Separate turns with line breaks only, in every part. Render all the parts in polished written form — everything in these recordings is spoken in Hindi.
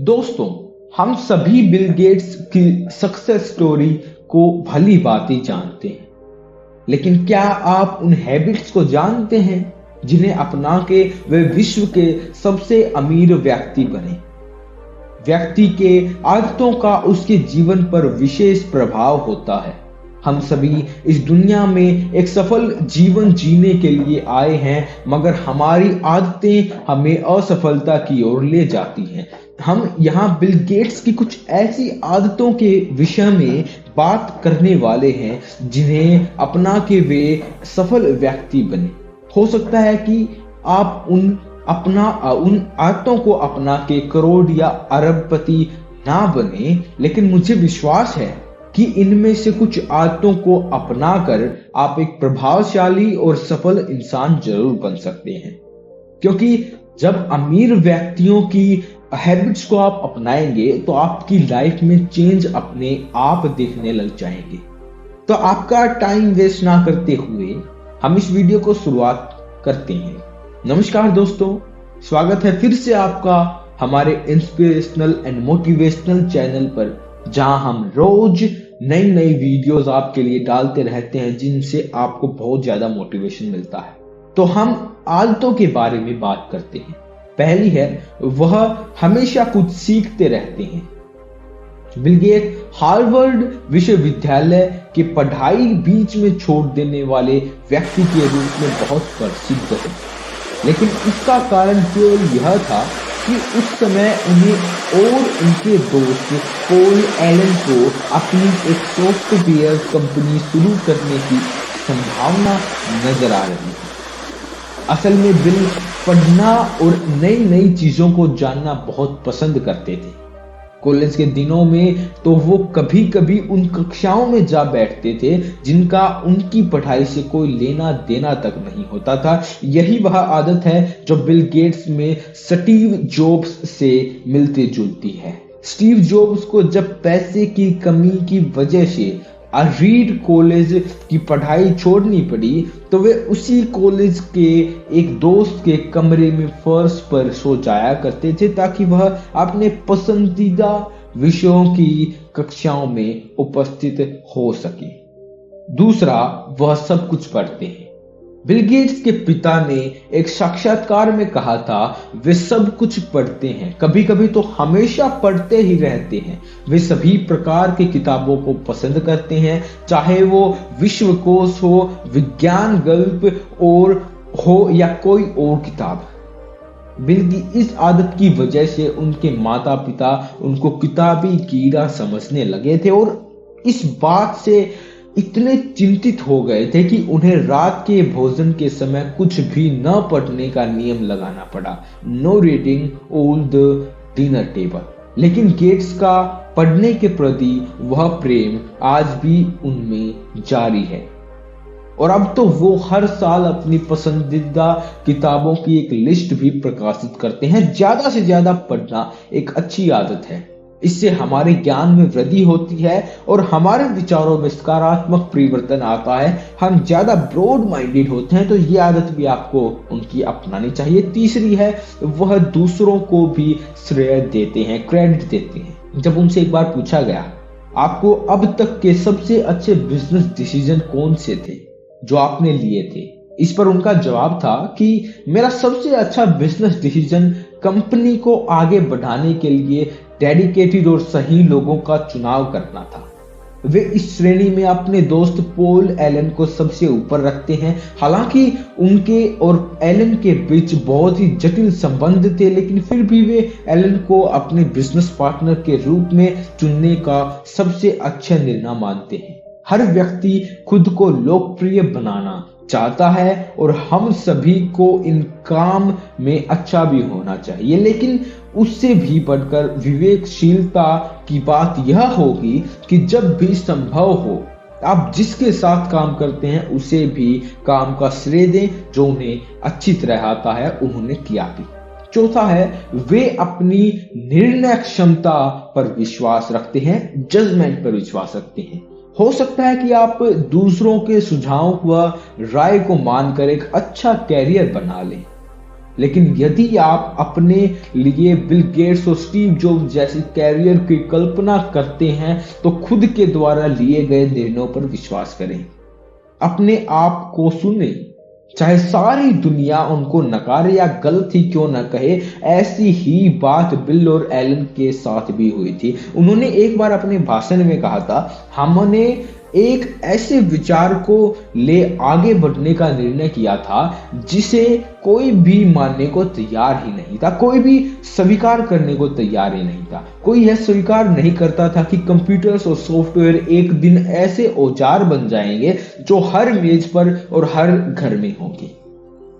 दोस्तों, हम सभी बिल गेट्स की सक्सेस स्टोरी को भली भांति जानते हैं, लेकिन क्या आप उन हैबिट्स को जानते हैं जिन्हें अपना के वे विश्व के सबसे अमीर व्यक्ति बने। व्यक्ति के आदतों का उसके जीवन पर विशेष प्रभाव होता है। हम सभी इस दुनिया में एक सफल जीवन जीने के लिए आए हैं, मगर हमारी आदतें हमें असफलता की ओर ले जाती हैं। हम यहाँ बिल गेट्स की कुछ ऐसी आदतों के विषय में बात करने वाले हैं जिन्हें अपना के वे सफल व्यक्ति बने। हो सकता है कि आप उन आदतों को अपना के करोड़ या अरबपति ना बने, लेकिन मुझे विश्वास है कि इनमें से कुछ आदतों को अपनाकर आप एक प्रभावशाली और सफल इंसान जरूर बन सकते हैं। क्योंकि जब अमीर व्यक्तियों की हैबिट्स को आप अपनाएंगे तो आपकी लाइफ में चेंज अपने आप देखने लग जाएंगे। तो आपका टाइम वेस्ट ना करते हुए हम इस वीडियो को शुरुआत करते हैं। नमस्कार दोस्तों, स्वागत है फिर से आपका हमारे इंस्पिरेशनल एंड मोटिवेशनल चैनल पर, जहां हम रोज नई नई वीडियोस आपके लिए डालते रहते हैं जिनसे आपको बहुत ज्यादा मोटिवेशन मिलता है। तो हम आदतों के बारे में बात करते हैं। पहली है, वह हमेशा कुछ सीखते रहते हैं। बिल गेट हार्वर्ड विश्वविद्यालय की पढ़ाई बीच में छोड़ देने वाले व्यक्ति के रूप में बहुत प्रसिद्ध है, लेकिन इसका कारण केवल यह था कि उस समय उन्हें और उनके दोस्त पॉल एलन को अपनी एक सॉफ्टवेयर कंपनी शुरू करने की संभावना नजर आ रही थी। असल में बिल पढ़ना और नई नई चीजों को जानना बहुत पसंद करते थे। कॉलेज के दिनों में तो वो कभी कभी उन कक्षाओं में जा बैठते थे जिनका उनकी पढ़ाई से कोई लेना देना तक नहीं होता था। यही वह आदत है जो बिल गेट्स में स्टीव जॉब्स से मिलती जुलती है। स्टीव जॉब्स को जब पैसे की कमी की वजह से रीड कॉलेज की पढ़ाई छोड़नी पड़ी तो वे उसी कॉलेज के एक दोस्त के कमरे में फर्श पर सो जाया करते थे ताकि वह अपने पसंदीदा विषयों की कक्षाओं में उपस्थित हो सके। दूसरा, वह सब कुछ पढ़ते हैं। बिल गेट्स के पिता ने एक साक्षात्कार में कहा था, वे सब कुछ पढ़ते हैं, कभी कभी तो हमेशा पढ़ते ही रहते हैं। वे सभी प्रकार की किताबों को पसंद करते हैं, चाहे वो विश्वकोश हो, विज्ञान गल्प और हो या कोई और किताब। बिल की इस आदत की वजह से उनके माता पिता उनको किताबी कीड़ा समझने लगे थे और इस बात से इतने चिंतित हो गए थे कि उन्हें रात के भोजन के समय कुछ भी न पढ़ने का नियम लगाना पड़ा। No reading on the dinner table. लेकिन गेट्स का पढ़ने के प्रति वह प्रेम आज भी उनमें जारी है और अब तो वो हर साल अपनी पसंदीदा किताबों की एक लिस्ट भी प्रकाशित करते हैं। ज्यादा से ज्यादा पढ़ना एक अच्छी आदत है। इससे हमारे ज्ञान में वृद्धि होती है और हमारे विचारों में सकारात्मक परिवर्तन आता है। हम ज्यादा ब्रॉड माइंडेड होते हैं, तो ये आदत भी आपको उनकी अपनानी चाहिए। तीसरी है, वह दूसरों को भी श्रेय देते हैं, क्रेडिट देते हैं। जब उनसे एक बार पूछा गया, आपको अब तक के सबसे अच्छे बिजनेस डिसीजन कौन से थे जो आपने लिए थे, इस पर उनका जवाब था कि मेरा सबसे अच्छा बिजनेस डिसीजन कंपनी को आगे बढ़ाने के लिए डेडिकेटेड और सही लोगों का चुनाव करना था। वे इस श्रेणी में अपने दोस्त पॉल एलन को सबसे ऊपर रखते हैं। हालांकि उनके और एलन के बीच बहुत ही जटिल संबंध थे, लेकिन फिर भी वे एलन को अपने बिजनेस पार्टनर के रूप में चुनने का सबसे अच्छा निर्णय मानते हैं। हर व्यक्ति खुद को लोकप्रिय बनाना चाहता है और हम सभी को इन काम में अच्छा भी होना चाहिए, लेकिन उससे भी बढ़कर विवेकशीलता की बात यह होगी कि जब भी संभव हो आप जिसके साथ काम करते हैं उसे भी काम का श्रेय दें जो उन्हें अच्छी तरह आता है, उन्होंने किया भी। चौथा है, वे अपनी निर्णय क्षमता पर विश्वास रखते हैं, जजमेंट पर विश्वास रखते हैं। हो सकता है कि आप दूसरों के सुझाव व राय को मानकर एक अच्छा कैरियर बना लें, लेकिन यदि आप अपने लिए बिल गेट्स और स्टीव जॉब्स जैसे कैरियर की कल्पना करते हैं तो खुद के द्वारा लिए गए निर्णयों पर विश्वास करें। अपने आप को सुने, चाहे सारी दुनिया उनको नकारे या गलत ही क्यों न कहे। ऐसी ही बात बिल और एलन के साथ भी हुई थी। उन्होंने एक बार अपने भाषण में कहा था, हमने एक ऐसे विचार को ले आगे बढ़ने का निर्णय किया था जिसे कोई भी मानने को तैयार ही नहीं था, कोई भी स्वीकार करने को तैयार ही नहीं था। कोई यह स्वीकार नहीं करता था कि कंप्यूटर्स और सॉफ्टवेयर एक दिन ऐसे औजार बन जाएंगे जो हर मेज पर और हर घर में होंगे।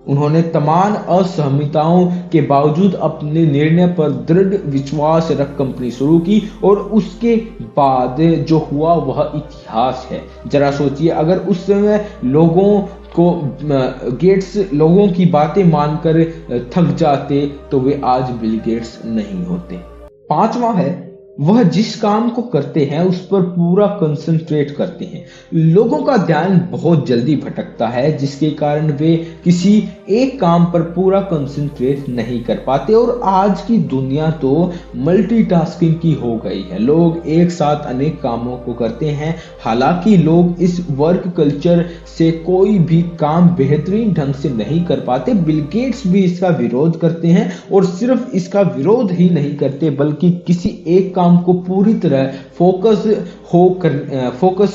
उन्होंने तमाम असहमताओं के बावजूद अपने निर्णय पर दृढ़ विश्वास रख कंपनी शुरू की और उसके बाद जो हुआ वह इतिहास है। जरा सोचिए, अगर उस समय गेट्स लोगों की बातें मानकर थक जाते तो वे आज बिल गेट्स नहीं होते। पांचवा है, वह जिस काम को करते हैं उस पर पूरा कंसंट्रेट करते हैं। लोगों का ध्यान बहुत जल्दी भटकता है जिसके कारण वे किसी एक काम पर पूरा कंसंट्रेट नहीं कर पाते। और आज की दुनिया तो मल्टीटास्किंग की हो गई है, लोग एक साथ अनेक कामों को करते हैं। हालांकि लोग इस वर्क कल्चर से कोई भी काम बेहतरीन ढंग से नहीं कर पाते। बिल गेट्स भी इसका विरोध करते हैं और सिर्फ इसका विरोध ही नहीं करते बल्कि किसी एक काम को पूरी तरह फोकस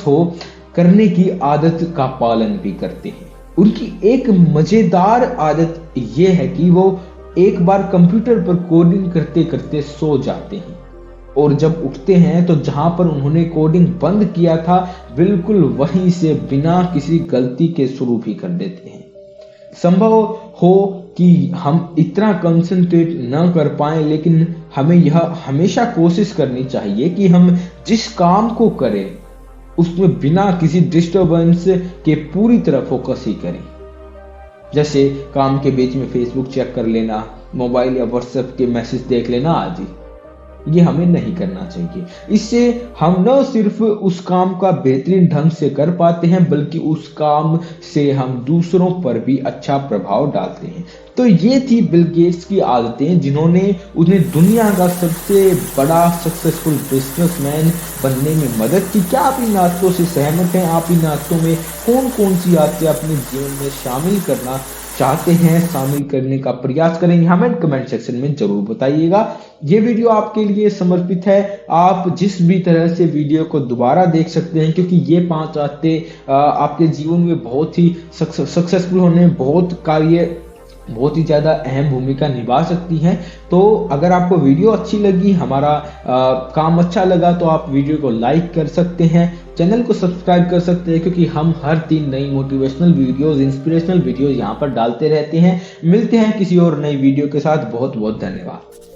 हो करने की आदत का पालन भी करते हैं। उनकी एक मजेदार आदत यह है कि वो एक बार कंप्यूटर पर कोडिंग करते करते सो जाते हैं और जब उठते हैं तो जहां पर उन्होंने कोडिंग बंद किया था बिल्कुल वहीं से बिना किसी गलती के शुरू भी कर देते हैं। संभव हो कि हम इतना कंसंट्रेट न कर पाएं, लेकिन हमें यह हमेशा कोशिश करनी चाहिए कि हम जिस काम को करें उसमें बिना किसी डिस्टरबेंस के पूरी तरह फोकस ही करें। जैसे काम के बीच में फेसबुक चेक कर लेना, मोबाइल या व्हाट्सएप के मैसेज देख लेना आदि, ये हमें नहीं करना चाहिए। इससे हम न सिर्फ उस काम का बेहतरीन ढंग से कर पाते हैं बल्कि उस काम से हम दूसरों पर भी अच्छा प्रभाव डालते हैं। तो ये थी बिल गेट्स की आदतें जिन्होंने उन्हें दुनिया का सबसे बड़ा सक्सेसफुल बिजनेसमैन बनने में मदद की। क्या आप इन आदतों से सहमत हैं? आप इन आदतों में कौन कौन सी आदतें अपने जीवन में शामिल करना चाहते हैं, शामिल करने का प्रयास करेंगे? हमें कमेंट सेक्शन में जरूर बताइएगा। ये वीडियो आपके लिए समर्पित है। आप जिस भी तरह से वीडियो को दोबारा देख सकते हैं क्योंकि ये 5 आदतें आपके जीवन में बहुत ही सक्सेसफुल होने में बहुत ही ज़्यादा अहम भूमिका निभा सकती हैं। तो अगर आपको वीडियो अच्छी लगी, हमारा काम अच्छा लगा तो आप वीडियो को लाइक कर सकते हैं, चैनल को सब्सक्राइब कर सकते हैं क्योंकि हम हर 3 नई मोटिवेशनल वीडियोस, इंस्पिरेशनल वीडियोस यहाँ पर डालते रहते हैं। मिलते हैं किसी और नई वीडियो के साथ। बहुत बहुत धन्यवाद।